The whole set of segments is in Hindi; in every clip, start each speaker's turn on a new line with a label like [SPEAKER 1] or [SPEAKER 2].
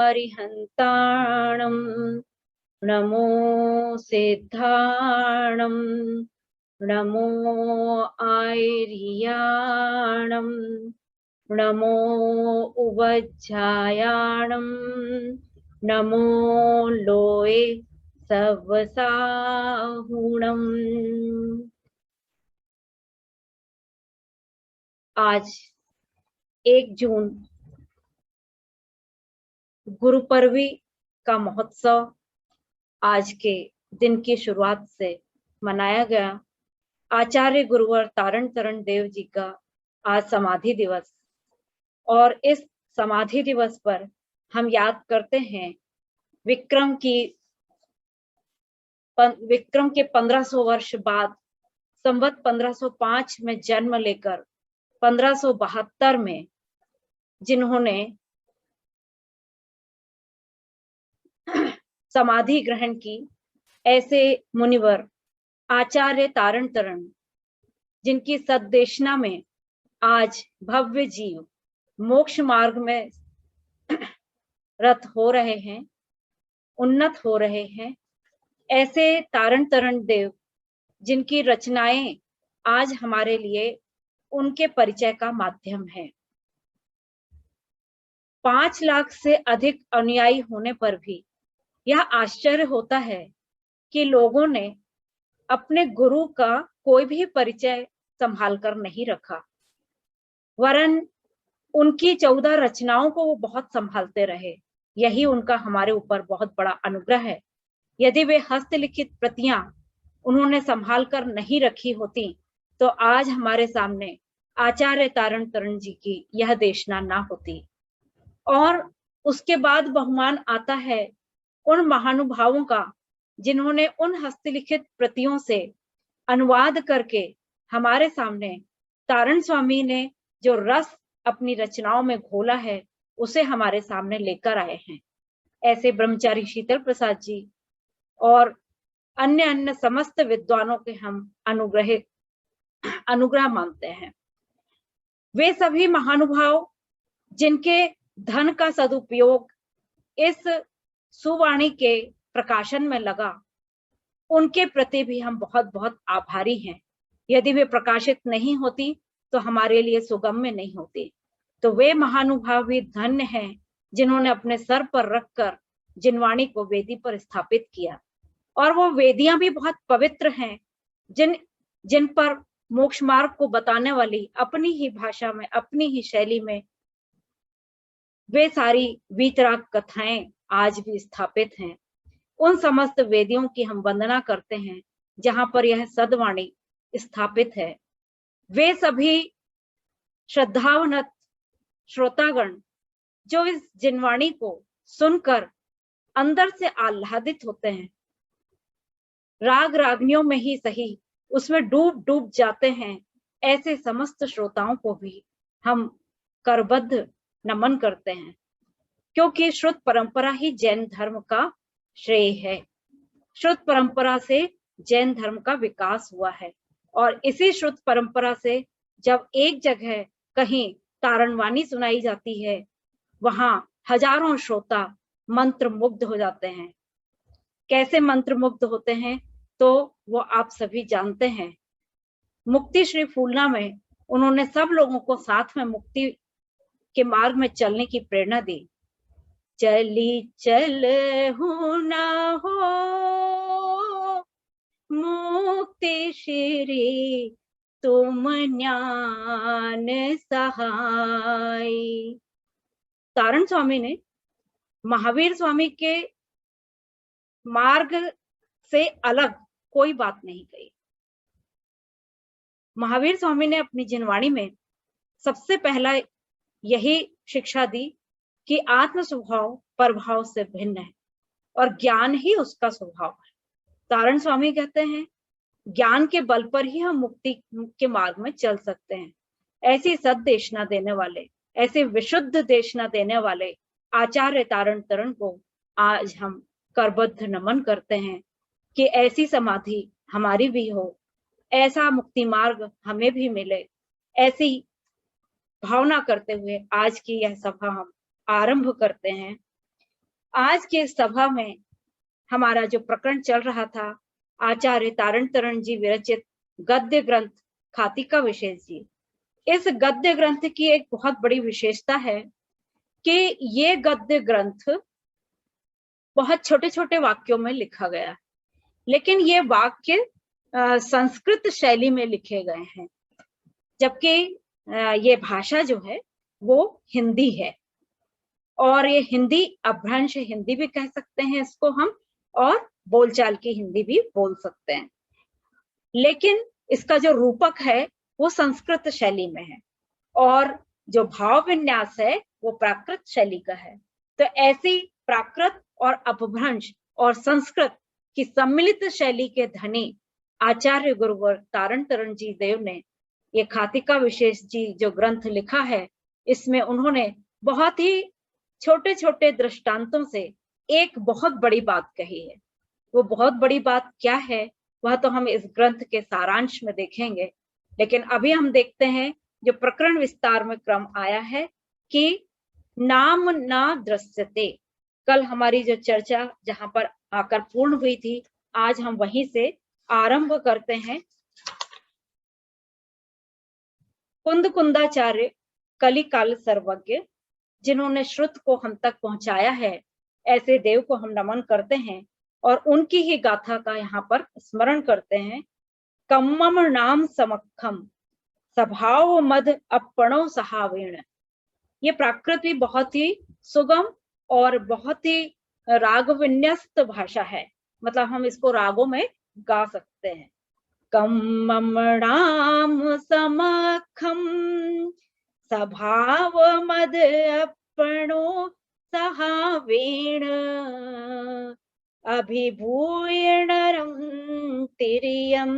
[SPEAKER 1] अरिहन्ताणं नमो सिद्धाणं नमो आयर्याणं नमो उवज्जायाणं नमो लोये सवसाहुणम्। आज 1 जून गुरुपर्वी का महोत्सव आज के दिन की शुरुआत से मनाया गया। आचार्य गुरुवर तारण तरण देव जी का आज समाधि दिवस, और इस समाधि दिवस पर हम याद करते हैं विक्रम के 1500 वर्ष बाद संवत 1505 में जन्म लेकर 1572 में जिन्होंने समाधि ग्रहण की, ऐसे मुनिवर आचार्य तारण तरण, जिनकी सद्देशना में आज भव्य जीव मोक्ष मार्ग में रत हो रहे हैं, उन्नत हो रहे हैं। ऐसे तारण तरण देव जिनकी रचनाएं आज हमारे लिए उनके परिचय का माध्यम है। 5 लाख से अधिक अनुयायी होने पर भी यह आश्चर्य होता है कि लोगों ने अपने गुरु का कोई भी परिचय संभाल कर नहीं रखा, वरन उनकी 14 रचनाओं को वो बहुत संभालते रहे। यही उनका हमारे ऊपर बहुत बड़ा अनुग्रह है। यदि वे हस्तलिखित प्रतियां उन्होंने संभाल कर नहीं रखी होती तो आज हमारे सामने आचार्य तारण तरण जी की यह देशना ना होती। और उसके बाद बहुमान आता है उन महानुभावों का जिन्होंने उन हस्तलिखित प्रतियों से अनुवाद करके हमारे सामने तारण स्वामी ने जो रस अपनी रचनाओं में घोला है उसे हमारे सामने लेकर आए हैं। ऐसे ब्रह्मचारी शीतल प्रसाद जी और अन्य समस्त विद्वानों के हम अनुग्रह मानते हैं। वे सभी महानुभाव जिनके धन का सदुपयोग इस सुवाणी के प्रकाशन में लगा, उनके प्रति भी हम बहुत बहुत आभारी हैं। यदि वे प्रकाशित नहीं होती तो हमारे लिए सुगम्य नहीं होती। तो वे महानुभाव भी धन्य हैं जिन्होंने अपने सर पर रखकर जिनवाणी को वेदी पर स्थापित किया। और वो वेदियां भी बहुत पवित्र हैं जिन पर मोक्ष मार्ग को बताने वाली अपनी ही भाषा में, अपनी ही शैली में वे सारी वीतराग कथाएं आज भी स्थापित हैं। उन समस्त वेदियों की हम वंदना करते हैं जहां पर यह सदवाणी स्थापित है। वे सभी श्रद्धावनत श्रोतागण जो इस जिनवाणी को सुनकर अंदर से आह्लादित होते हैं, राग रागनियों में ही सही उसमें डूब डूब जाते हैं, ऐसे समस्त श्रोताओं को भी हम करबद्ध नमन करते हैं। क्योंकि श्रुत परंपरा ही जैन धर्म का श्रेय है। श्रुत परंपरा से जैन धर्म का विकास हुआ है, और इसी श्रुत परंपरा से जब एक जगह कहीं तारणवाणी सुनाई जाती है, वहां हजारों श्रोता मंत्र मुग्ध हो जाते हैं। कैसे मंत्र मुग्ध होते हैं तो वो आप सभी जानते हैं। मुक्ति श्री फूलना में उन्होंने सब लोगों को साथ में मुक्ति के मार्ग में चलने की प्रेरणा दी। चली चल हूं ना हो मुक्ति श्री तुम ज्ञान सहाय। तारण स्वामी ने महावीर स्वामी के मार्ग से अलग कोई बात नहीं कही। महावीर स्वामी ने अपनी जिनवाणी में सबसे पहला यही शिक्षा दी कि आत्म स्वभाव परभाव से भिन्न है और ज्ञान ही उसका स्वभाव है। तारण स्वामी कहते हैं ज्ञान के बल पर ही हम मुक्ति के मार्ग में चल सकते हैं। ऐसी सद्देशना देने वाले, ऐसे विशुद्ध देशना देने वाले आचार्य तारण तरण को आज हम करबद्ध नमन करते हैं कि ऐसी समाधि हमारी भी हो, ऐसा मुक्ति मार्ग हमें भी मिले। ऐसी भावना करते हुए आज की यह सभा हम आरंभ करते हैं। आज के सभा में हमारा जो प्रकरण चल रहा था, आचार्य तारण तरण जी विरचित गद्य ग्रंथ खातिका विशेष जी, इस गद्य ग्रंथ की एक बहुत बड़ी विशेषता है कि ये गद्य ग्रंथ बहुत छोटे छोटे वाक्यों में लिखा गया है, लेकिन ये वाक्य संस्कृत शैली में लिखे गए हैं, जबकि ये भाषा जो है वो हिंदी है। और ये हिंदी अपभ्रंश हिंदी भी कह सकते हैं इसको हम, और बोलचाल की हिंदी भी बोल सकते हैं, लेकिन इसका जो रूपक है वो संस्कृत शैली में है और जो भाव विन्यास है वो प्राकृत शैली का है। तो ऐसी प्राकृत और अपभ्रंश और संस्कृत की सम्मिलित शैली के धनी आचार्य गुरुवर तारण तरण जी देव ने ये खातिका विशेष जी जो ग्रंथ लिखा है, इसमें उन्होंने बहुत ही छोटे छोटे दृष्टांतों से एक बहुत बड़ी बात कही है। वो बहुत बड़ी बात क्या है वह तो हम इस ग्रंथ के सारांश में देखेंगे, लेकिन अभी हम देखते हैं जो प्रकरण विस्तार में क्रम आया है कि नाम ना दृश्यते। कल हमारी जो चर्चा जहां पर आकर पूर्ण हुई थी, आज हम वहीं से आरंभ करते हैं। कुंद कुंदाचार्य कलिकाल सर्वज्ञ, जिन्होंने श्रुत को हम तक पहुंचाया है, ऐसे देव को हम नमन करते हैं और उनकी ही गाथा का यहाँ पर स्मरण करते हैं। कम्मम नाम समखम स्वभाव मद अपणो सहावीण। ये प्राकृत बहुत ही सुगम और बहुत ही राग विन्यस्त भाषा है, मतलब हम इसको रागों में गा सकते हैं। कम्मम नाम समखम स्वभाव मद अपणो सहावीण अभिभूयणरं तिर्यं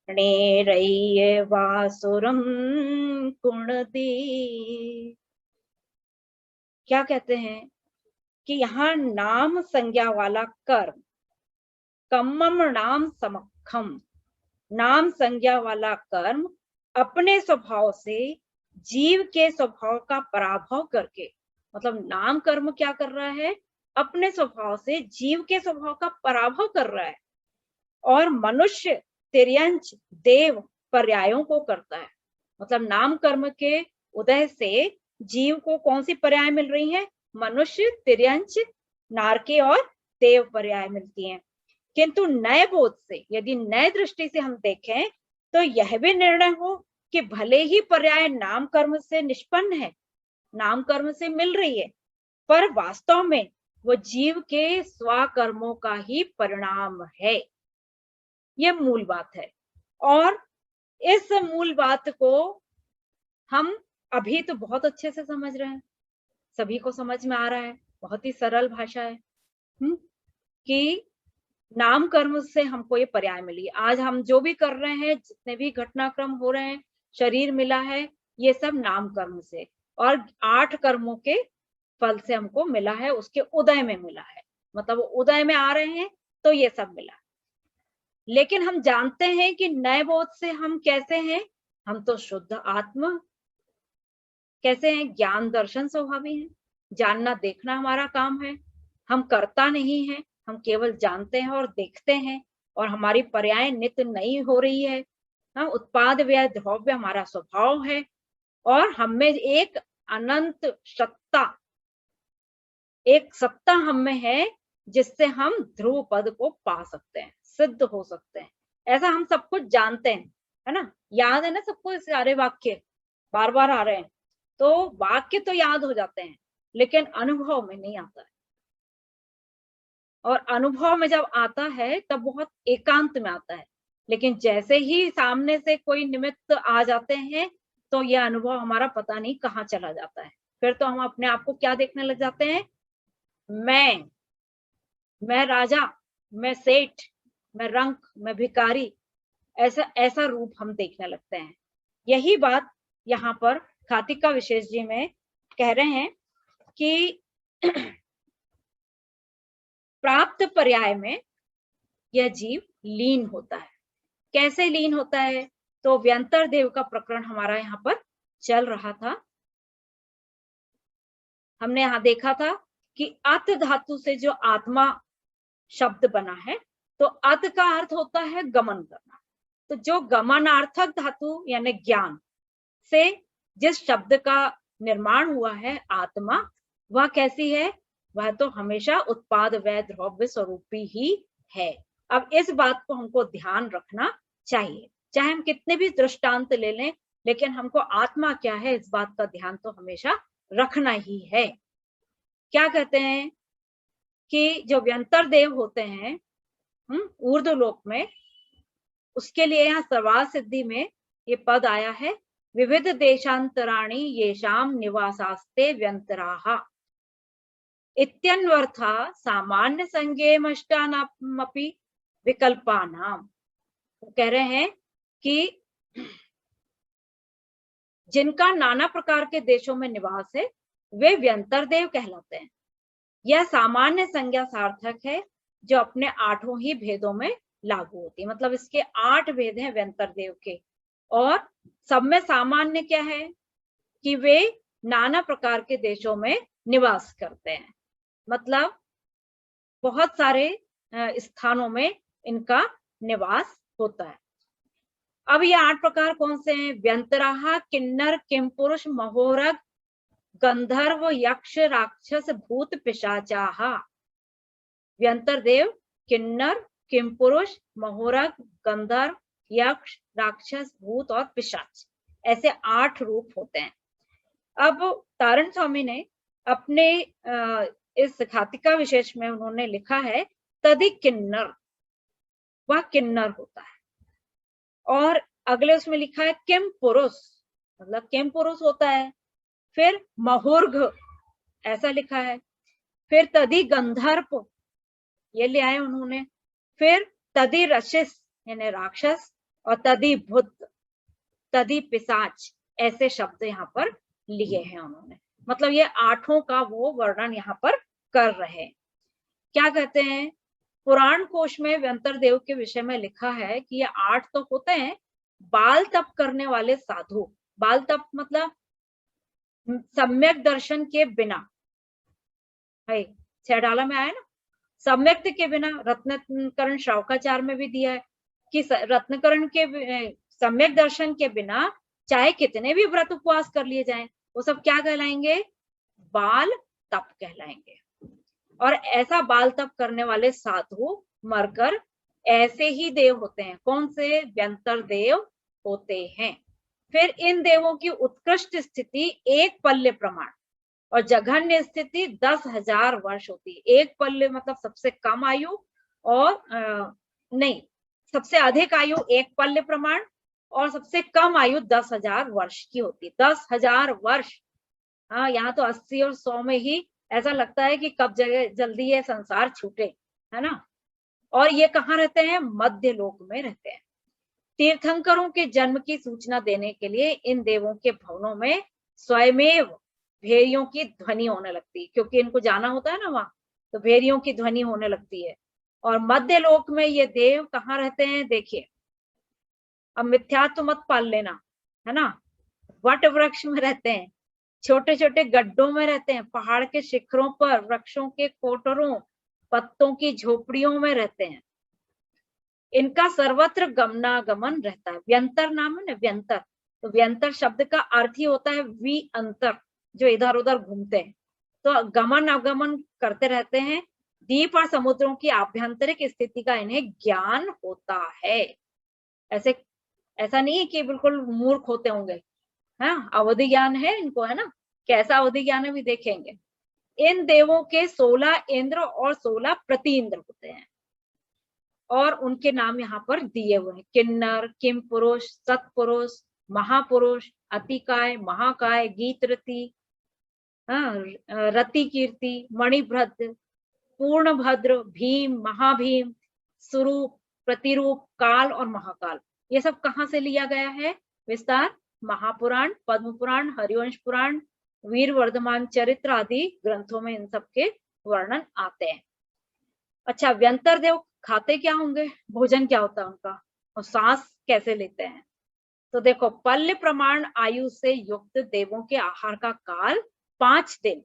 [SPEAKER 1] नेरय्य वासुरं कुणदी। क्या कहते हैं कि यहाँ नाम संज्ञा वाला कर्म, कम्मम नाम समखम, नाम संज्ञा वाला कर्म अपने स्वभाव से जीव के स्वभाव का पराभव करके, मतलब नाम कर्म क्या कर रहा है, अपने स्वभाव से जीव के स्वभाव का पराभव कर रहा है और मनुष्य तिर्यंच देव पर्यायों को करता है। मतलब नाम कर्म के उदय से जीव को कौन सी पर्याय मिल रही है, मनुष्य, तिर्यंच, नारकी और देव पर्याय मिलती हैं। किंतु नए बोध से, यदि नए दृष्टि से हम देखें तो यह भी निर्णय हो कि भले ही पर्याय नाम कर्म से निष्पन्न है, नाम कर्म से मिल रही है, पर वास्तव में वो जीव के स्वकर्मों का ही परिणाम है। यह मूल बात है और इस मूल बात को हम अभी तो बहुत अच्छे से समझ रहे हैं, सभी को समझ में आ रहा है, बहुत ही सरल भाषा है कि नाम कर्म से हमको ये पर्याय मिली। आज हम जो भी कर रहे हैं, जितने भी घटनाक्रम हो रहे हैं, शरीर मिला है, ये सब नाम कर्म से, और 8 कर्मों के फल से हमको मिला है, उसके उदय में मिला है, मतलब उदय में आ रहे हैं तो ये सब मिला। लेकिन हम जानते हैं कि नए बोध से हम कैसे हैं, हम तो शुद्ध आत्मा कैसे हैं, ज्ञान दर्शन स्वभावी हैं, जानना देखना हमारा काम है, हम करता नहीं है, हम केवल जानते हैं और देखते हैं, और हमारी पर्याय नित्य नई हो रही है। हम उत्पाद व्यय द्रव्य हमारा स्वभाव है और हमें एक अनंत सत्ता, एक सत्ता हमें है जिससे हम ध्रुव पद को पा सकते हैं, सिद्ध हो सकते हैं। ऐसा हम सब कुछ जानते हैं, है ना, याद है ना सबको सारे वाक्य बार बार आ रहे हैं, तो वाक्य तो याद हो जाते हैं लेकिन अनुभव में नहीं आता है, और अनुभव में जब आता है तब बहुत एकांत में आता है। लेकिन जैसे ही सामने से कोई निमित्त आ जाते हैं तो यह अनुभव हमारा पता नहीं कहाँ चला जाता है, फिर तो हम अपने आप को क्या देखने लग जाते हैं, मैं राजा, मैं सेठ, मैं रंक, मैं भिखारी, ऐसा रूप हम देखने लगते हैं। यही बात यहाँ पर खातिका विशेष जी में कह रहे हैं कि प्राप्त पर्याय में यह जीव लीन होता है। कैसे लीन होता है, तो व्यंतर देव का प्रकरण हमारा यहाँ पर चल रहा था। हमने यहाँ देखा था कि अत धातु से जो आत्मा शब्द बना है, तो अत का अर्थ होता है गमन करना। तो जो गमनार्थक धातु यानी ज्ञान से जिस शब्द का निर्माण हुआ है आत्मा, वह कैसी है? वह तो हमेशा उत्पाद वै द्रव्य स्वरूपी ही है। अब इस बात को हमको ध्यान रखना चाहिए, चाहे हम कितने भी दृष्टांत ले लें, लेकिन हमको आत्मा क्या है इस बात का ध्यान तो हमेशा रखना ही है। क्या कहते हैं कि जो व्यंतर देव होते हैं ऊर्ध्व लोक में, उसके लिए यहाँ सर्वार्थ सिद्धि में ये पद आया है, विविध देशांतराणि येषाम निवासास्ते व्यंतराः इत्यन्वर्थः सामान्य संज्ञेयमष्टानामपि विकल्पानाम। वो कह रहे हैं कि जिनका नाना प्रकार के देशों में निवास है वे व्यंतर देव कहलाते हैं। यह सामान्य संज्ञा सार्थक है जो अपने 8 ही भेदों में लागू होती है। मतलब इसके 8 भेद हैं व्यंतर देव के, और सब में सामान्य क्या है कि वे नाना प्रकार के देशों में निवास करते हैं। मतलब बहुत सारे स्थानों में इनका निवास होता है। अब ये 8 प्रकार कौन से हैं? व्यंतराः किन्नर किमपुरुष महोरग गंधर्व यक्ष राक्षस भूत पिशाचाः। व्यंतर देव किन्नर किमपुरुष महोरग गंधर्व यक्ष राक्षस भूत और पिशाच, ऐसे 8 रूप होते हैं। अब तारण स्वामी ने अपने इस घातिका विशेष में उन्होंने लिखा है तदि किन्नर, वह किन्नर होता है। और अगले उसमें लिखा है किम पुरुष, मतलब किम पुरुष होता है। फिर महोर्घ ऐसा लिखा है। फिर तदि गंधर्व ये ले आए उन्होंने। फिर तदि रशिस यानी राक्षस, और तदि भूत तदि पिशाच, ऐसे शब्द यहाँ पर लिए हैं उन्होंने। मतलब ये 8 का वो वर्णन यहाँ पर कर रहे हैं। क्या कहते हैं? पुराण कोश में व्यंतर देव के विषय में लिखा है कि ये 8 तो होते हैं बाल तप करने वाले साधु। बाल तप मतलब सम्यक दर्शन के बिना है, छेडाला में आया ना, सम्यक के बिना। रत्नकरण श्रावकाचार में भी दिया है कि रत्नकरण के सम्यक दर्शन के बिना चाहे कितने भी व्रत उपवास कर लिए जाएं, वो सब क्या कहलाएंगे? बाल तप कहलाएंगे। और ऐसा बाल तप करने वाले साधु मरकर ऐसे ही देव होते हैं। कौन से? व्यंतर देव होते हैं। फिर इन देवों की उत्कृष्ट स्थिति 1 पल्ले प्रमाण और जघन्य स्थिति 10,000 वर्ष होती है। 1 पल्ले मतलब सबसे कम आयु, और नहीं, सबसे अधिक आयु 1 पल्ले प्रमाण, और सबसे कम आयु 10,000 वर्ष की होती है। 10,000 वर्ष। हाँ, यहाँ तो 80 और 100 में ही ऐसा लगता है कि कब जल्दी ये संसार छूटे, है ना। और ये कहाँ रहते हैं? मध्य लोक में रहते हैं। तीर्थंकरों के जन्म की सूचना देने के लिए इन देवों के भवनों में स्वयमेव भेड़ियों की ध्वनि होने लगती है, क्योंकि इनको जाना होता है ना वहां, तो भेड़ियों की ध्वनि होने लगती है। और मध्य लोक में ये देव कहाँ रहते हैं? देखिए, अब मिथ्यात्व मत पाल लेना, है ना। वट वृक्ष में रहते हैं, छोटे छोटे गड्ढों में रहते हैं, पहाड़ के शिखरों पर, वृक्षों के कोटरों, पत्तों की झोपड़ियों में रहते हैं। इनका सर्वत्र गमनागमन रहता है। व्यंतर नाम है ना, व्यंतर, तो व्यंतर शब्द का अर्थ ही होता है वी अंतर, जो इधर उधर घूमते हैं। तो गमन अवगमन करते रहते हैं। द्वीप और समुद्रों की आभ्यंतरिक स्थिति का इन्हें ज्ञान होता है। ऐसा नहीं है कि बिल्कुल मूर्ख होते होंगे, हाँ, अवधि ज्ञान है इनको, है ना। कैसा अवधि ज्ञान है भी देखेंगे। इन देवों के 16 इंद्र और 16 प्रतीन्द्र होते हैं, और उनके नाम यहाँ पर दिए हुए हैं। किन्नर, किम पुरुष, सत्पुरुष, महापुरुष, अतिकाय, महाकाय, गीतरति, रति कीर्ति, मणिभद्र, पूर्णभद्र, भीम, महाभीम, स्वरूप, प्रतिरूप, काल और महाकाल। ये सब कहाँ से लिया गया है विस्तार? महापुराण, पद्म पुराण, हरिवंश पुराण, वीर वर्धमान चरित्र आदि ग्रंथों में इन सब के वर्णन आते हैं। अच्छा, व्यंतर देव खाते क्या होंगे? भोजन क्या होता है उनका? और सांस कैसे लेते हैं? तो देखो, पल्य प्रमाण आयु से युक्त देवों के आहार का काल 5 दिन,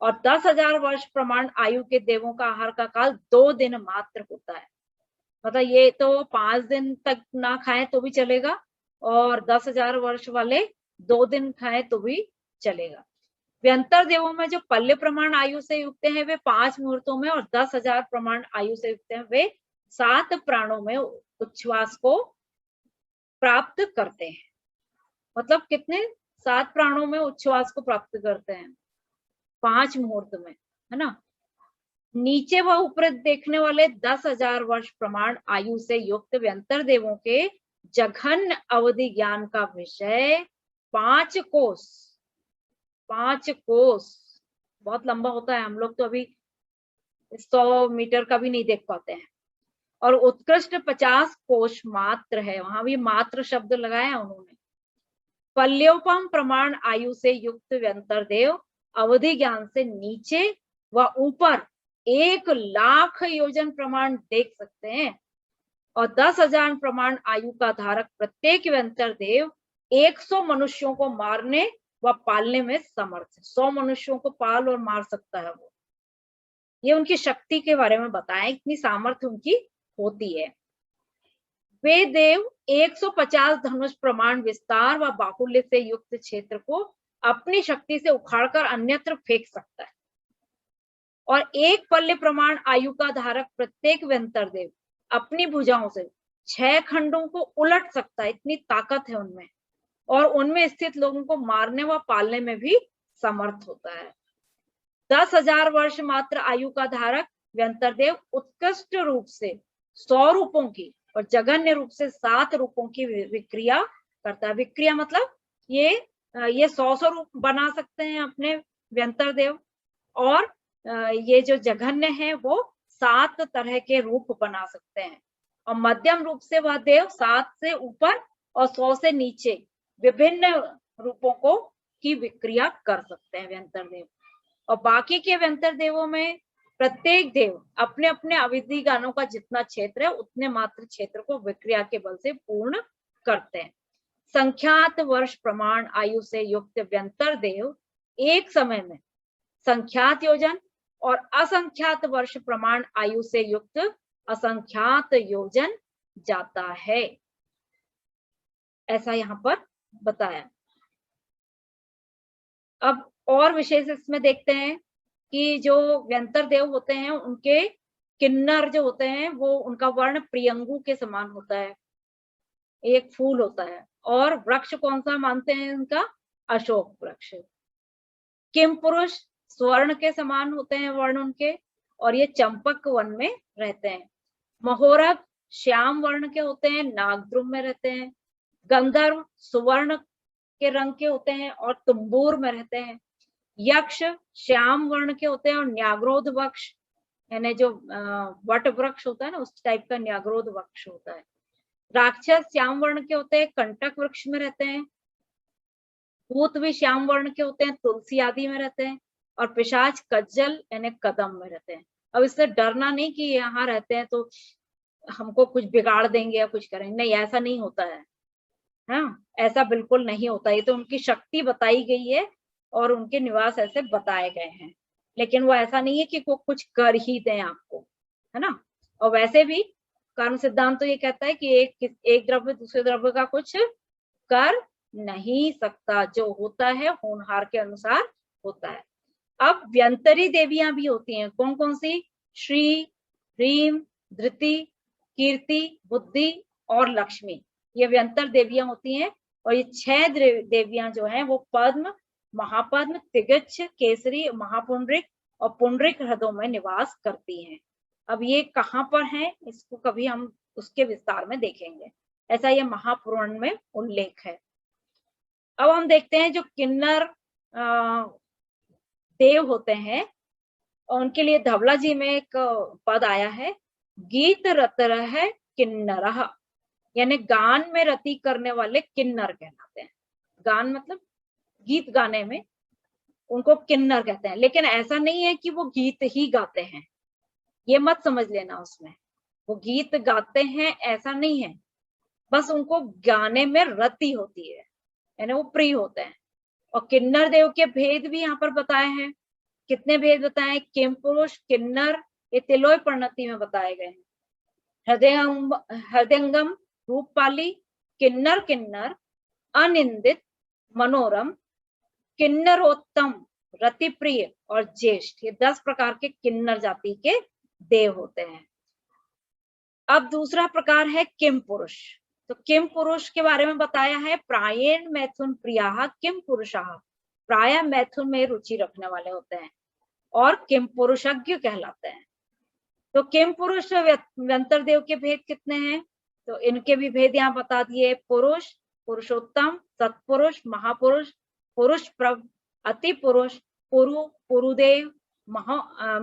[SPEAKER 1] और 10,000 वर्ष प्रमाण आयु के देवों का आहार का काल 2 दिन मात्र होता है। मतलब ये तो 5 दिन तक ना खाएं तो भी चलेगा, और 10,000 वर्ष वाले 2 दिन खाएं तो भी चलेगा। व्यंतर देवों में जो पल्य प्रमाण आयु से युक्त हैं वे 5 मुहूर्तों में, और 10,000 प्रमाण आयु से युक्त हैं वे 7 प्राणों में उच्छ्वास को प्राप्त करते हैं। मतलब कितने? 7 प्राणों में उच्छ्वास को प्राप्त करते हैं 5 मुहूर्त में, है ना। नीचे व ऊपर देखने वाले 10,000 वर्ष प्रमाण आयु से युक्त व्यंतर देवों के जघन्य अवधि ज्ञान का विषय 5 कोस। 5 कोस बहुत लंबा होता है, हम लोग तो अभी 100 मीटर का भी नहीं देख पाते हैं। और उत्कृष्ट 50 कोश मात्र है, वहां भी मात्र शब्द लगाया उन्होंने। पल्योपम प्रमाण आयु से युक्त व्यंतर देव अवधि ज्ञान से नीचे व ऊपर 1,00,000 योजन प्रमाण देख सकते हैं, और 10,000 प्रमाण आयु का धारक प्रत्येक व्यंतर देव 100 मनुष्यों को मारने व पालने में समर्थ है। 100 मनुष्यों को पाल और मार सकता है वो। ये उनकी शक्ति के बारे में बताया, इतनी सामर्थ्य उनकी होती है। वे देव 150 धनुष प्रमाण विस्तार व बाहुल्य से युक्त क्षेत्र को अपनी शक्ति से उखाड़कर अन्यत्र फेंक सकता है, और 1 पल्य प्रमाण आयु का धारक प्रत्येक व्यंतर देव अपनी भुजाओं से 6 खंडों को उलट सकता है, इतनी ताकत है उनमें, और उनमें स्थित लोगों को मारने व पालने में भी समर्थ होता है। 10,000 वर्ष मात्र आयु का धारक व्यंतर देव उत्कृष्ट रूप से 100 रूपों की और जघन्य रूप से 7 रूपों की विक्रिया करता है। विक्रिया मतलब ये 100 रूप बना सकते हैं अपने व्यंतर देव, और ये जो जघन्य है वो 7 तरह के रूप बना सकते हैं। और मध्यम रूप से वह देव 7 से ऊपर और 100 से नीचे विभिन्न रूपों को की विक्रिया कर सकते हैं व्यंतर देव। और बाकी के व्यंतर देवों में प्रत्येक देव अपने अपने अविधि गानों का जितना क्षेत्र है उतने मात्र क्षेत्र को विक्रिया के बल से पूर्ण करते हैं। संख्यात वर्ष प्रमाण आयु से युक्त व्यंतर देव एक समय में संख्यात योजन और असंख्यात वर्ष प्रमाण आयु से युक्त असंख्यात योजन जाता है, ऐसा यहाँ पर बताया। अब और विशेष इसमें देखते हैं कि जो व्यंतर देव होते हैं उनके किन्नर जो होते हैं वो उनका वर्ण प्रियंगु के समान होता है, एक फूल होता है। और वृक्ष कौन सा मानते हैं उनका? अशोक वृक्ष। किम पुरुष स्वर्ण के समान होते हैं वर्ण उनके, और ये चंपक वन में रहते हैं। महोरक श्याम वर्ण के होते हैं, नागद्रुम में रहते हैं। गंधर्व सुवर्ण के रंग के होते हैं और तुम्बूर में रहते हैं। यक्ष श्याम वर्ण के होते हैं और न्याग्रोध वृक्ष, यानी जो वट वृक्ष होता है ना उस टाइप का न्याग्रोध वृक्ष होता है। राक्षस श्याम वर्ण के होते हैं, कंटक वृक्ष में रहते हैं। भूत भी श्याम वर्ण के होते हैं, तुलसी आदि में रहते हैं। और पिशाच कज्जल यानी कदम में रहते हैं। अब इससे डरना नहीं कि यहाँ रहते हैं तो हमको कुछ बिगाड़ देंगे या कुछ करेंगे, नहीं, ऐसा नहीं होता है। हाँ, ऐसा बिल्कुल नहीं होता। ये तो उनकी शक्ति बताई गई है और उनके निवास ऐसे बताए गए हैं, लेकिन वो ऐसा नहीं है कि वो कुछ कर ही दें आपको, है ना। और वैसे भी कर्म सिद्धांत तो ये कहता है कि एक द्रव्य दूसरे द्रव्य का कुछ कर नहीं सकता, जो होता है होनहार के अनुसार होता है। अब व्यंतरी देवियां भी होती हैं, कौन कौन सी? श्री, ह्रीम, धृति, कीर्ति, बुद्धि और लक्ष्मी, ये व्यंतर देवियां होती हैं। और ये 6 देवियां जो हैं वो पद्म, महापद्म, तिगच्छ, केसरी, महापुंडरिक और पुंडरिक हृदयों में निवास करती हैं। अब ये कहाँ पर हैं इसको कभी हम उसके विस्तार में देखेंगे, ऐसा ये महापुराण में उल्लेख है। अब हम देखते हैं जो किन्नर देव होते हैं उनके लिए धवला जी में एक पद आया है, गीत रतरह किन्नरः, यानी गान में रति करने वाले किन्नर कहलाते हैं। गान मतलब गीत गाने में उनको किन्नर कहते हैं। लेकिन ऐसा नहीं है कि वो गीत ही गाते हैं, ये मत समझ लेना उसमें वो गीत गाते हैं, ऐसा नहीं है। बस उनको गाने में रति होती है, यानी वो प्रिय होते हैं। और किन्नर देव के भेद भी यहाँ पर बताए हैं कितने भेद बताए? किम पुरुष, किन्नर, ये तिलोय परिणति में बताए गए हैं। हृदयंगम, रूपपाली, किन्नर किन्नर, अनिंदित, मनोरम, किन्नरोत्तम, रतिप्रिय और ज्येष्ठ, ये 10 प्रकार के किन्नर जाति के देव होते हैं। अब दूसरा प्रकार है किम पुरुष। तो किम पुरुष के बारे में बताया है, प्रायेण मैथुन प्रिया किम पुरुषाः, प्राय मैथुन में रुचि रखने वाले होते हैं और किम पुरुषज्ञ कहलाते हैं। तो किम पुरुष व्यंतर देव के भेद कितने हैं? तो इनके भी भेद यहाँ बता दिए। पुरुष, पुरुषोत्तम, सत्पुरुष, महापुरुष, पुरुष प्रभ, अति पुरुष, पुरु, पुरुदेव,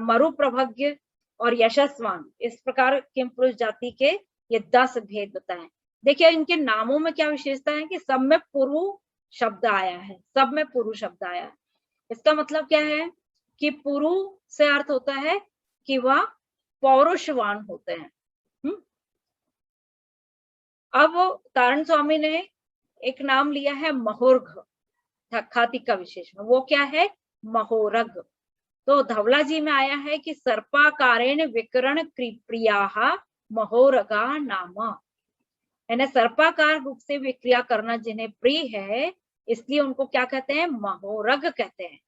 [SPEAKER 1] मरुप्रभज्ञ और यशस्वान। इस प्रकार किम पुरुष जाति के ये 10 भेद बताएं। देखिए इनके नामों में क्या विशेषता है कि सब में पुरु शब्द आया है, सब में पुरु शब्द आया है। इसका मतलब क्या है कि पुरु से अर्थ होता है कि वह पौरुषवान होते हैं। अब तारण स्वामी ने एक नाम लिया है महोर्घ, खाती का विशेषण, वो क्या है? महोरग। तो धवला जी में आया है कि सर्पाकारेण विकरण प्रियाः महोरगा नाम, यानी सर्पाकार रूप से विक्रिया करना जिन्हें प्रिय है, इसलिए उनको क्या कहते हैं? महोरग कहते हैं।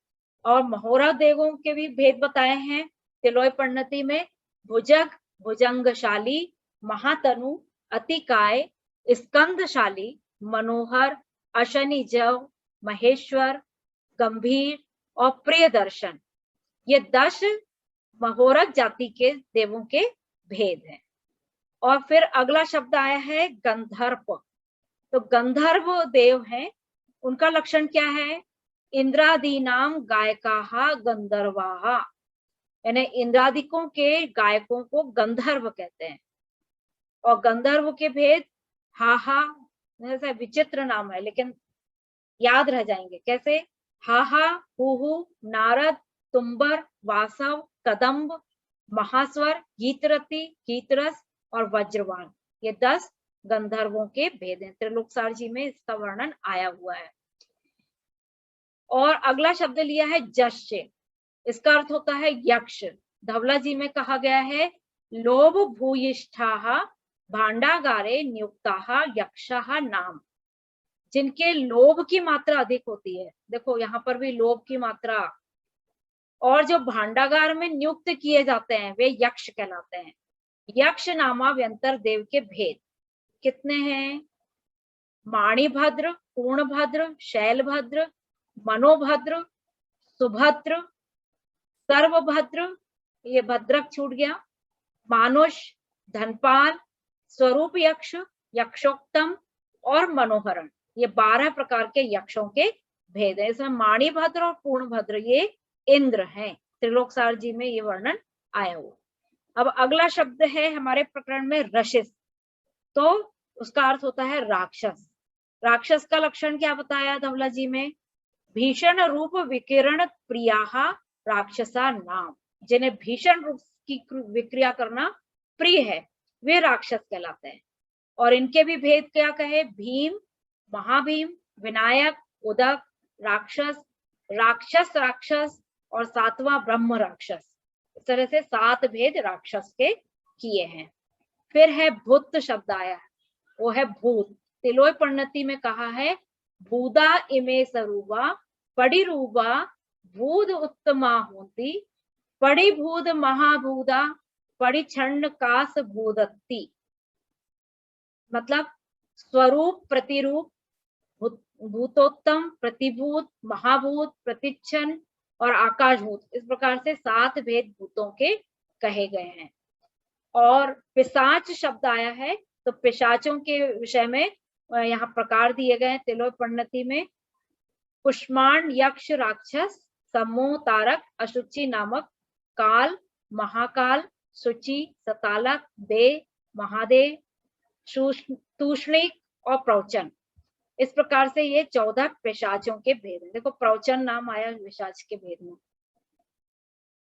[SPEAKER 1] और महोरग देवों के भी भेद बताए हैं तिलोय परिणति में। भुजग, भुजंगशाली, महातनु, अतिकाय, स्कंदशाली, मनोहर, अशनिजव, महेश्वर, गंभीर और प्रियदर्शन, ये 10 महोरग जाति के देवों के भेद हैं। और फिर अगला शब्द आया है गंधर्व। तो गंधर्व देव हैं, उनका लक्षण क्या है? इंद्रादीनाम गायकाः गंधर्वाः, यानी इंद्रादिकों के गायकों को गंधर्व कहते हैं। और गंधर्व के भेद हाहा, ऐसा विचित्र नाम है लेकिन याद रह जाएंगे कैसे? हाहा, हुहु, नारद, तुम्बर, वासव, कदम्ब, महास्वर, गीतरति, गीतरस और वज्रवान, ये 10 गंधर्वों के भेद हैं। त्रिलोकसार जी में इसका वर्णन आया हुआ है। और अगला शब्द लिया है जश्य, इसका अर्थ होता है यक्ष। धवला जी में कहा गया है लोभ भूयिष्ठाः भांडागारे नियुक्ताः यक्षाः नाम, जिनके लोभ की मात्रा अधिक होती है। देखो यहाँ पर भी लोभ की मात्रा, और जो भांडागार में नियुक्त किए जाते हैं वे यक्ष कहलाते हैं। यक्ष नामा व्यंतर देव के भेद कितने हैं? माणिभद्र, पूर्णभद्र, शैलभद्र, मनोभद्र, सुभद्र, सर्वभद्र, ये भद्रक छूट गया, मानुष, धनपाल, स्वरूप यक्ष, यक्षोक्तम और मनोहरण, ये 12 प्रकार के यक्षों के भेद है। इसमें माणिभद्र और पूर्णभद्र ये इंद्र हैं। त्रिलोकसार जी में ये वर्णन आया हुआ। अब अगला शब्द है हमारे प्रकरण में रशिस, तो उसका अर्थ होता है राक्षस। राक्षस का लक्षण क्या बताया धवला जी में? भीषण रूप विकिरण प्रियाः राक्षसा नाम, जिन्हें भीषण रूप की विक्रिया करना प्रिय है वे राक्षस कहलाते हैं। और इनके भी भेद क्या कहे? भीम, महाभीम, विनायक, उदक, राक्षस, राक्षस राक्षस और 7वां ब्रह्म राक्षस। इस तरह से 7 भेद राक्षस के किए हैं। फिर है भूत शब्द आया, वो है भूत। तिलोय परिणति में कहा है भूदा इमे सरूवा पड़िरूबा भूद उत्तमा होती, पड़ी भूद महाभूदा परिछन्न कास भूदत्ती, मतलब स्वरूप, प्रतिरूप, भूतोत्तम, प्रतिभूत, महाभूत, प्रतिच्छन और आकाशभूत, इस प्रकार से 7 भेद भूतों के कहे गए हैं। और पिशाच शब्द आया है, तो पिशाचों के विषय में यहाँ प्रकार दिए गए हैं तिलोय परिणति में। कुष्मांड, यक्ष, राक्षस, समूह, तारक, अशुचि नामक, काल, महाकाल, शुचि, सतालक, दे, महादेव, तूष्णिक और प्रवचन, इस प्रकार से ये 14 पिशाचों के भेद हैं। देखो प्रवचन नाम आया पिशाच के भेद में।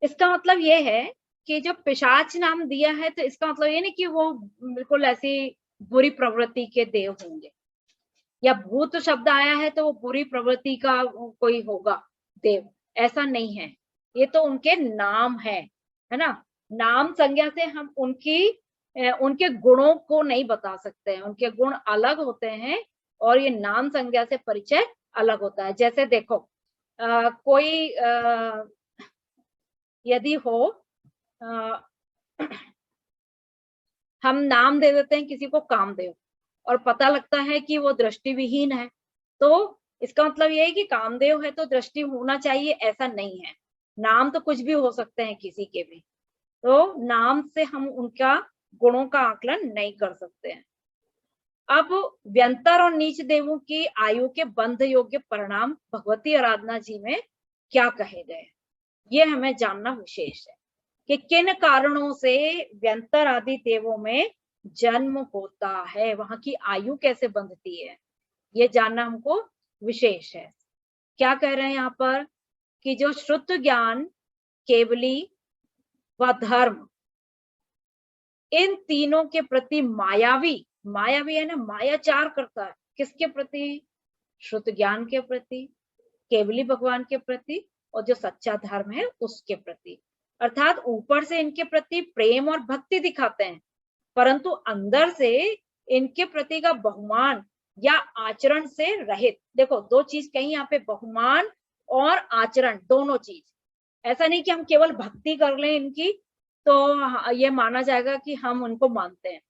[SPEAKER 1] इसका मतलब ये है कि जो पिशाच नाम दिया है तो इसका मतलब ये नहीं कि वो बिल्कुल ऐसी बुरी प्रवृत्ति के देव होंगे, या भूत शब्द आया है तो वो बुरी प्रवृत्ति का कोई होगा देव, ऐसा नहीं है। ये तो उनके नाम है ना। नाम संज्ञा से हम उनके गुणों को नहीं बता सकते हैं, उनके गुण अलग होते हैं और ये नाम संज्ञा से परिचय अलग होता है। जैसे देखो कोई यदि हो हम नाम दे देते हैं किसी को कामदेव और पता लगता है कि वो दृष्टिविहीन है, तो इसका मतलब ये है कि कामदेव है तो दृष्टि होना चाहिए, ऐसा नहीं है। नाम तो कुछ भी हो सकते हैं किसी के भी, तो नाम से हम उनका गुणों का आकलन नहीं कर सकते हैं। अब व्यंतर और नीच देवों की आयु के बंध योग्य परिणाम भगवती आराधना जी में क्या कहे गए, ये हमें जानना विशेष है कि किन कारणों से व्यंतर आदि देवों में जन्म होता है, वहां की आयु कैसे बंधती है, ये जानना हमको विशेष है। क्या कह रहे हैं यहाँ पर कि जो श्रुत ज्ञान, केवली व धर्म, इन तीनों के प्रति मायावी, मायावी है ना, मायाचार करता है। किसके प्रति? श्रुत ज्ञान के प्रति, केवली भगवान के प्रति और जो सच्चा धर्म है उसके प्रति। अर्थात ऊपर से इनके प्रति प्रेम और भक्ति दिखाते हैं, परंतु अंदर से इनके प्रति का बहुमान या आचरण से रहित। देखो दो चीज कहीं यहाँ पे, बहुमान और आचरण, दोनों चीज। ऐसा नहीं कि हम केवल भक्ति कर लें इनकी तो ये माना जाएगा कि हम उनको मानते हैं।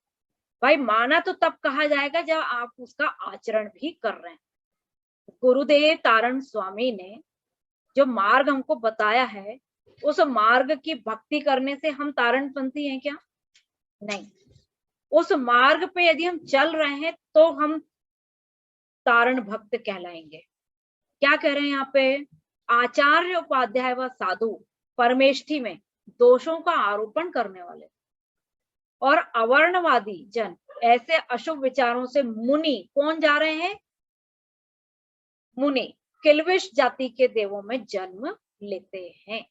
[SPEAKER 1] भाई माना तो तब कहा जाएगा जब आप उसका आचरण भी कर रहे हैं। गुरुदेव तारण स्वामी ने जो मार्ग हमको बताया है, उस मार्ग की भक्ति करने से हम तारणपंथी हैं क्या? नहीं। उस मार्ग पे यदि हम चल रहे हैं तो हम तारण भक्त कहलाएंगे। क्या कह रहे हैं यहाँ पे? आचार्य, उपाध्याय व साधु परमेष्ठी में दोषों का आरोपण करने वाले और अवर्णवादी जन ऐसे अशुभ विचारों से मुनि, कौन जा रहे हैं? मुनि किल्विश जाति के देवों में जन्म लेते हैं।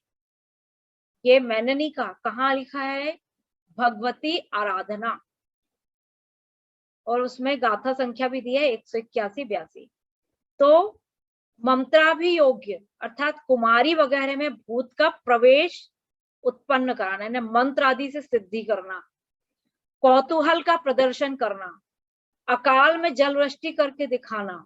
[SPEAKER 1] ये मैंने नहीं कहा, कहाँ लिखा है? भगवती आराधना, और उसमें गाथा संख्या भी दी है 181-82। तो मंत्राभियोग्य अर्थात कुमारी वगैरह में भूत का प्रवेश उत्पन्न कराना, यानी मंत्र आदि से सिद्धि करना, कौतूहल का प्रदर्शन करना, अकाल में जलवृष्टि करके दिखाना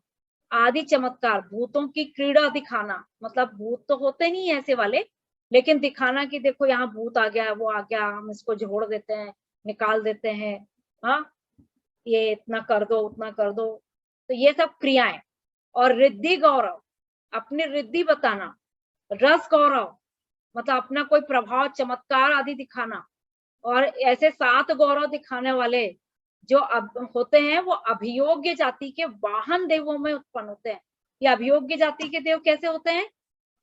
[SPEAKER 1] आदि चमत्कार, भूतों की क्रीड़ा दिखाना। मतलब भूत तो होते नहीं ऐसे वाले, लेकिन दिखाना कि देखो यहाँ भूत आ गया, वो आ गया, हम इसको जोड़ देते हैं, निकाल देते हैं, हाँ ये इतना कर दो, उतना कर दो। तो ये सब क्रियाएं। और रिद्धि गौरव, अपनी रिद्धि बताना। रस गौरव मतलब अपना कोई प्रभाव, चमत्कार आदि दिखाना। और ऐसे 7 गौरव दिखाने वाले जो अब होते हैं वो अभियोग्य जाति के वाहन देवों में उत्पन्न होते हैं। ये अभियोग्य जाति के देव कैसे होते हैं?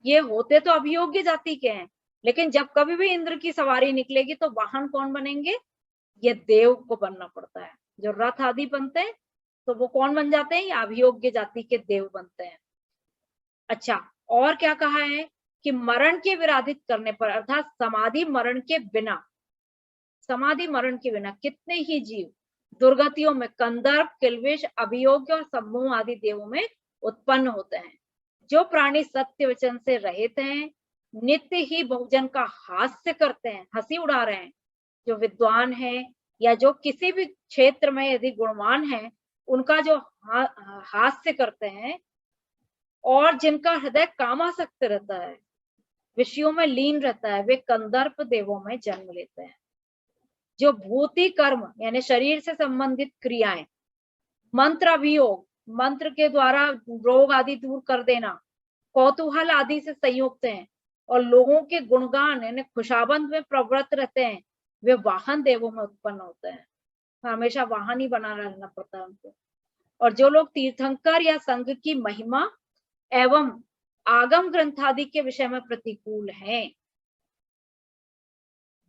[SPEAKER 1] ये होते तो अभियोग्य जाति के हैं, लेकिन जब कभी भी इंद्र की सवारी निकलेगी तो वाहन कौन बनेंगे? ये देव को बनना पड़ता है। जो रथ आदि बनते हैं तो वो कौन बन जाते हैं? ये अभियोग्य जाति के देव बनते हैं। अच्छा, और क्या कहा है कि मरण के विराधित करने पर, अर्थात समाधि मरण के बिना, समाधि मरण के बिना कितने ही जीव दुर्गतियों में कंदर्प, किल्विश, अभियोग्य और सम्मोह आदि देवों में उत्पन्न होते हैं। जो प्राणी सत्य वचन से रहित हैं, नित्य ही बहुजन का हास्य करते हैं, हंसी उड़ा रहे हैं, जो विद्वान हैं या जो किसी भी क्षेत्र में यदि गुणवान हैं, उनका जो हास्य करते हैं, और जिनका हृदय कामासक्त रहता है, विषयों में लीन रहता है, वे कंदर्प देवों में जन्म लेते हैं। जो भूति कर्म यानी शरीर से संबंधित क्रियाएं, मंत्र अभियोग, मंत्र के द्वारा रोग आदि दूर कर देना, कौतूहल आदि से संयुक्त हैं और लोगों के गुणगान यानी खुशाबंद में प्रवृत्त रहते हैं, वे वाहन देवों में उत्पन्न होते हैं। हमेशा वाहन ही बना रहना पड़ता है उनको। और जो लोग तीर्थंकर या संघ की महिमा एवं आगम ग्रंथ आदि के विषय में प्रतिकूल हैं,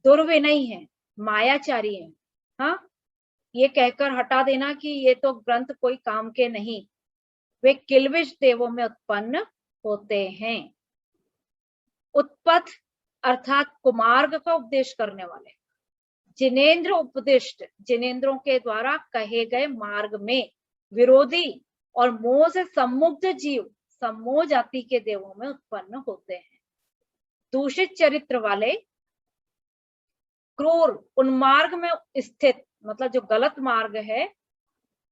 [SPEAKER 1] दुर्विनयी हैं, मायाचारी हैं, हाँ, ये कहकर हटा देना कि ये तो ग्रंथ कोई काम के नहीं, वे किल्विश देवों में उत्पन्न होते हैं। उत्पथ अर्थात कुमार्ग का उपदेश करने वाले, जिनेन्द्र उपदिष्ट, जिनेन्द्रों के द्वारा कहे गए मार्ग में विरोधी और मोह से सम्मुग्ध जीव सम्मोह जाति के देवों में उत्पन्न होते हैं। दूषित चरित्र वाले, क्रूर, उन्मार्ग में स्थित, मतलब जो गलत मार्ग है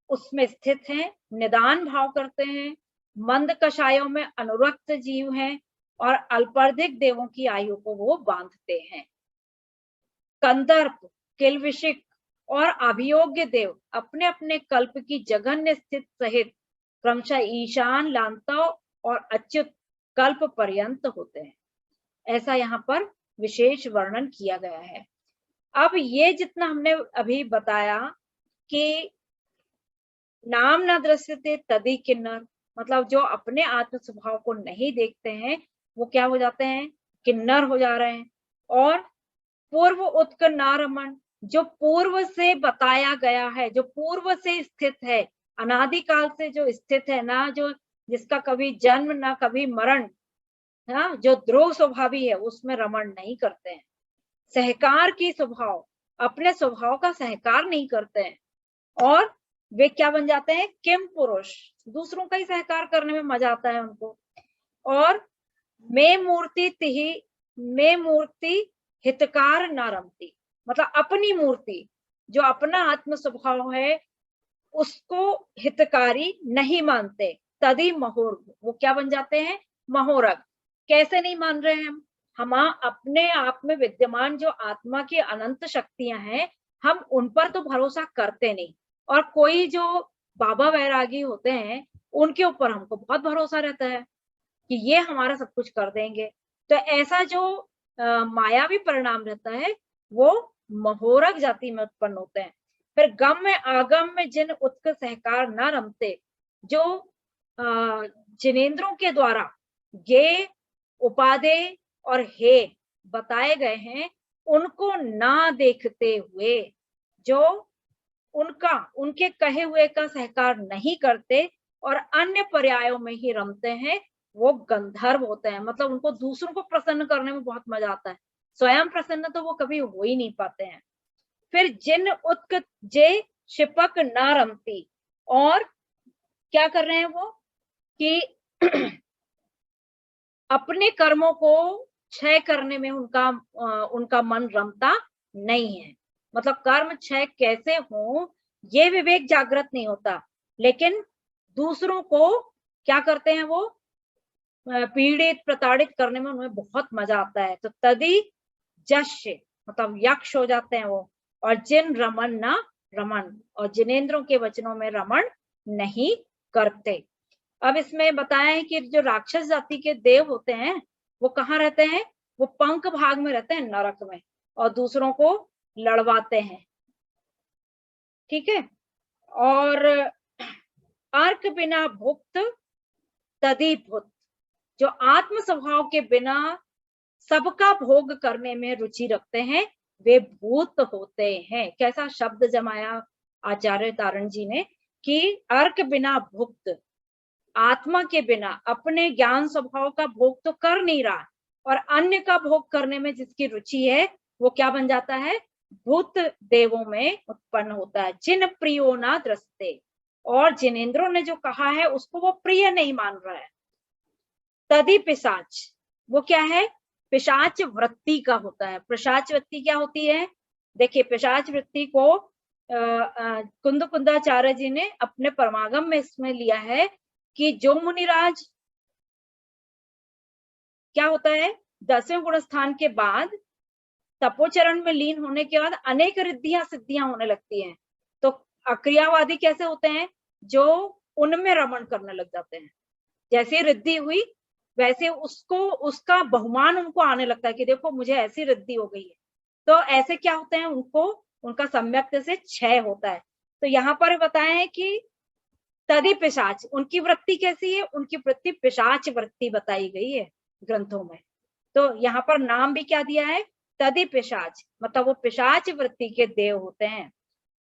[SPEAKER 1] उसमें स्थित हैं, निदान भाव करते हैं, मंद कषायों में अनुरक्त जीव हैं और अल्पार्धिक देवों की आयु को वो बांधते हैं। कंदर्प, किल्बिशिक और अभियोग्य देव अपने अपने कल्प की जघन्य स्थित सहित क्रमशः ईशान, लांतव और अच्युत कल्प पर्यंत होते हैं। ऐसा यहाँ पर विशेष वर्णन किया गया है। अब ये जितना हमने अभी बताया कि नाम न दृश्यते तदि किन्नर, मतलब जो अपने आत्म स्वभाव को नहीं देखते हैं वो क्या हो जाते हैं, किन्नर हो जा रहे हैं। और पूर्व उत्क नारमण, जो पूर्व से बताया गया है, जो पूर्व से स्थित है, अनादिकाल से जो स्थित है ना, जो जिसका कभी जन्म ना कभी मरण, हाँ, जो ध्रुव स्वभावी है उसमें रमण नहीं करते हैं। सहकार की स्वभाव, अपने स्वभाव का सहकार नहीं करते हैं और वे क्या बन जाते हैं, किम पुरुष, दूसरों का ही सहकार करने में मजा आता है उनको। और मैं मूर्ति हितकार न रमती, मतलब अपनी मूर्ति, जो अपना आत्म स्वभाव है उसको हितकारी नहीं मानते। तदी महोर्ग, वो क्या बन जाते हैं, महोरग। कैसे नहीं मान रहे हैं हम अपने आप में विद्यमान जो आत्मा की अनंत शक्तियां हैं, हम उन पर तो भरोसा करते नहीं। और कोई जो बाबा वैरागी होते हैं उनके ऊपर हमको बहुत भरोसा रहता है कि ये हमारा सब कुछ कर देंगे। तो ऐसा जो मायावी परिणाम रहता है वो महोरग जाति में उत्पन्न होते हैं। फिर गम में आगम में जिन उत्क सहकार न रमते, जो जिनेंद्रों के द्वारा गे, उपादेय और हे बताए गए हैं उनको ना देखते हुए, जो उनके कहे हुए का सहकार नहीं करते और अन्य पर्यायों में ही रमते हैं, वो गंधर्व होते हैं। मतलब उनको दूसरों को प्रसन्न करने में बहुत मजा आता है, स्वयं प्रसन्न तो वो कभी हो ही नहीं पाते हैं। फिर जिन उत्क जे शिपक न रमती, और क्या कर रहे हैं वो कि अपने कर्मों को क्षय करने में उनका मन रमता नहीं है। मतलब कर्म क्षय कैसे हो ये विवेक जागृत नहीं होता, लेकिन दूसरों को क्या करते हैं वो पीड़ित प्रताड़ित करने में उन्हें बहुत मजा आता है। तो तदी जश्य, मतलब यक्ष हो जाते हैं वो। और जिन रमन ना रमन, और जिनेंद्रों के वचनों में रमण नहीं करते। अब इसमें बताया है कि जो राक्षस जाति के देव होते हैं वो कहाँ रहते हैं, वो पंख भाग में रहते हैं, नरक में, और दूसरों को लड़वाते हैं। ठीक है। और अर्क बिना भुक्त तदी भुत, जो आत्म स्वभाव के बिना सबका भोग करने में रुचि रखते हैं वे भूत होते हैं। कैसा शब्द जमाया आचार्य तारण जी ने कि अर्क बिना भुक्त, आत्मा के बिना अपने ज्ञान स्वभाव का भोग तो कर नहीं रहा और अन्य का भोग करने में जिसकी रुचि है वो क्या बन जाता है, भूत देवों में उत्पन्न होता है। जिन प्रियो ना दृष्टे, और जिनेंद्रों ने जो कहा है उसको वो प्रिय नहीं मान रहा है। तदी पिशाच, वो क्या है, पिशाच वृत्ति का होता है। पिशाच वृत्ति क्या होती है, देखिए पिशाच वृत्ति को कुंद कुंदाचार्य जी ने अपने परमागम में इसमें लिया है कि जो मुनिराज, क्या होता है, 10वें गुण स्थान के बाद तपोचरण में लीन होने के बाद अनेक रिद्धियां सिद्धियां होने लगती हैं। तो अक्रियावादी कैसे होते हैं, जो उनमें रमण करने लग जाते हैं। जैसे रिद्धि हुई वैसे उसको उसका बहुमान उनको आने लगता है कि देखो मुझे ऐसी रिद्धि हो गई है। तो ऐसे क्या होते हैं, उनको उनका सम्यक से क्षय होता है। तो यहाँ पर बताया है कि तदी पिशाच, उनकी वृत्ति कैसी है, उनकी वृत्ति पिशाच वृत्ति बताई गई है ग्रंथों में। तो यहाँ पर नाम भी क्या दिया है, तदी पिशाच, मतलब वो पिशाच वृत्ति के देव होते हैं।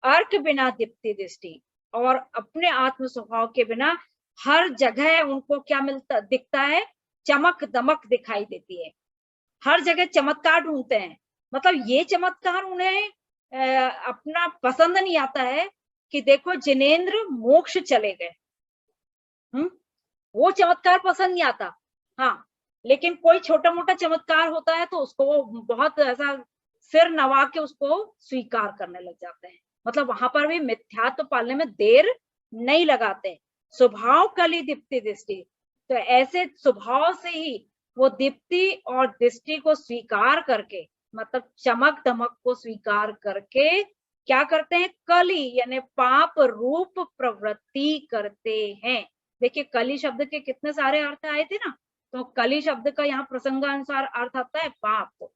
[SPEAKER 1] अर्क बिना दीप्ति दृष्टि, और अपने आत्म स्वभाव के बिना हर जगह उनको क्या मिलता दिखता है, चमक दमक दिखाई देती है। हर जगह चमत्कार ढूंढते हैं। मतलब ये चमत्कार उन्हें अपना पसंद नहीं आता है कि देखो जिनेंद्र मोक्ष चले गए, वो चमत्कार पसंद नहीं आता। हाँ, लेकिन कोई छोटा मोटा चमत्कार होता है तो उसको वो बहुत ऐसा सिर नवा के उसको स्वीकार करने लग जाते हैं। मतलब वहां पर भी मिथ्यात्व पालने में देर नहीं लगाते। स्वभाव कली दीप्ति दृष्टि, तो ऐसे स्वभाव से ही वो दीप्ति और दृष्टि को स्वीकार करके, मतलब चमक दमक को स्वीकार करके क्या करते हैं, कली यानी पाप रूप प्रवृत्ति करते हैं। देखिए कली शब्द के कितने सारे अर्थ आए थे ना, तो कली शब्द का यहाँ प्रसंगानुसार अर्थ आता है पाप।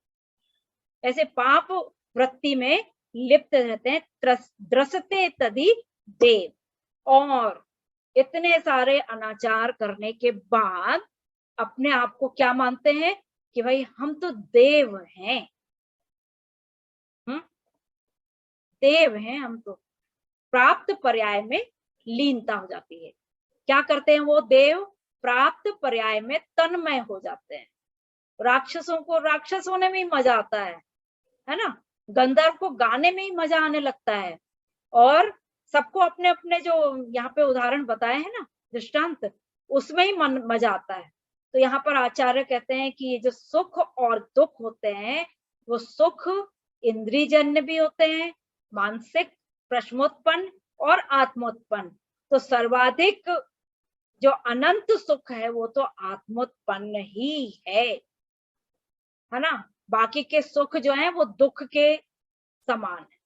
[SPEAKER 1] ऐसे पाप वृत्ति में लिप्त रहते हैं, द्रसते तदि देव, और इतने सारे अनाचार करने के बाद अपने आप को क्या मानते हैं कि भाई हम तो देव हैं, देव हैं हम तो। प्राप्त पर्याय में लीनता हो जाती है। क्या करते हैं वो देव, प्राप्त पर्याय में तन्मय हो जाते हैं। राक्षसों को राक्षस होने में ही मजा आता है ना, गंधर्व को गाने में ही मजा आने लगता है, और सबको अपने अपने जो यहाँ पे उदाहरण बताए हैं ना, दृष्टांत, उसमें ही मजा आता है। तो यहाँ पर आचार्य कहते हैं कि ये जो सुख और दुख होते हैं, वो सुख इंद्रियजन्य भी होते हैं, मानसिक, प्रश्नोत्पन्न और आत्मोत्पन्न। तो सर्वाधिक जो अनंत सुख है वो तो आत्मोत्पन्न ही है ना। बाकी के सुख जो है वो दुख के समान है।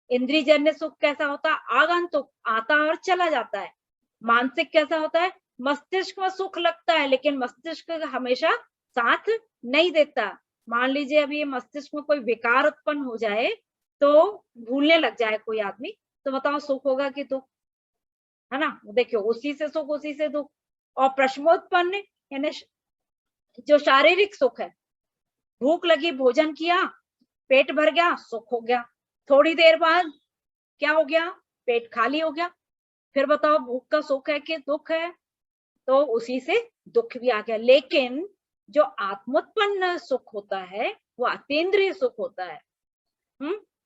[SPEAKER 1] इंद्रियजन्य सुख कैसा होता है, आगंतुक, आता और चला जाता है। मानसिक कैसा होता है, मस्तिष्क में सुख लगता है लेकिन मस्तिष्क हमेशा साथ नहीं देता। मान लीजिए अभी मस्तिष्क में कोई विकार उत्पन्न हो जाए तो भूलने लग जाए कोई आदमी, तो बताओ सुख होगा कि दुख, है ना। देखियो उसी से सुख उसी से दुख। और प्रश्नोत्पन्न यानी जो शारीरिक सुख है, भूख लगी, भोजन किया, पेट भर गया, सुख हो गया। थोड़ी देर बाद क्या हो गया, पेट खाली हो गया। फिर बताओ भूख का सुख है कि दुख है, तो उसी से दुख भी आ गया। लेकिन जो आत्मोत्पन्न सुख होता है वो अतीन्द्रिय सुख होता है,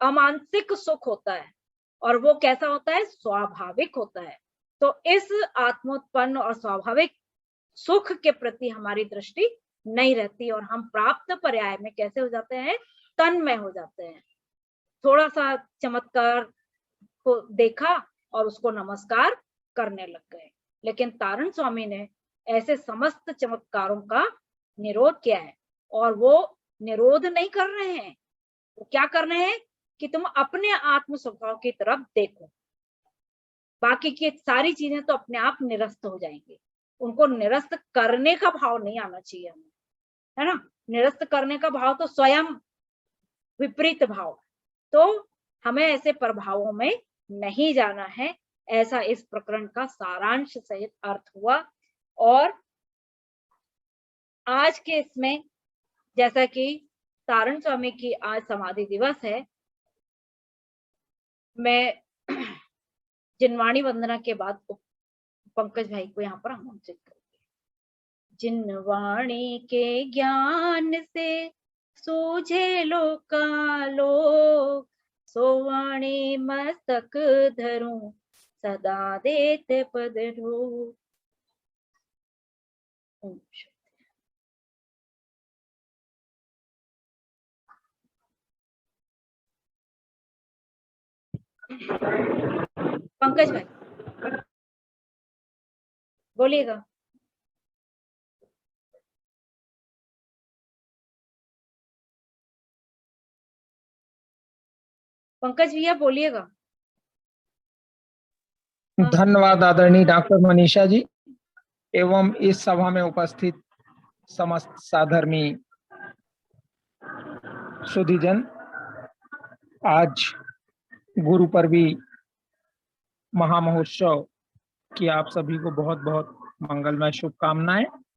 [SPEAKER 1] अमानसिक सुख होता है, और वो कैसा होता है, स्वाभाविक होता है। तो इस आत्मोत्पन्न और स्वाभाविक सुख के प्रति हमारी दृष्टि नहीं रहती, और हम प्राप्त पर्याय में कैसे हो जाते हैं, तन्मय हो जाते हैं। थोड़ा सा चमत्कार को देखा और उसको नमस्कार करने लग गए। लेकिन तारण स्वामी ने ऐसे समस्त चमत्कारों का निरोध किया है, और वो निरोध नहीं कर रहे हैं, वो क्या कर रहे हैं कि तुम अपने आत्म स्वभाव की तरफ देखो, बाकी की सारी चीजें तो अपने आप निरस्त हो जाएंगी। उनको निरस्त करने का भाव नहीं आना चाहिए हमें, है ना। निरस्त करने का भाव तो स्वयं विपरीत भाव, तो हमें ऐसे प्रभावों में नहीं जाना है। ऐसा इस प्रकरण का सारांश सहित अर्थ हुआ। और आज के इसमें जैसा कि तारण स्वामी की आज समाधि दिवस है, मैं जिनवाणी वंदना के बाद पंकज भाई को यहाँ पर आमंत्रित करूंगी। जिनवाणी के ज्ञान से सूझे लोकालोक, सोवाणी मस्तक धरूं सदा देत पद रो। पंकज भाई बोलिएगा। पंकज भैया बोलिएगा।
[SPEAKER 2] धन्यवाद आदरणीय डॉक्टर मनीषा जी एवं इस सभा में उपस्थित समस्त साधर्मी सुधीजन। आज गुरु पर्वी महामहोत्सव की आप सभी को बहुत बहुत मंगलमय शुभकामनाएं।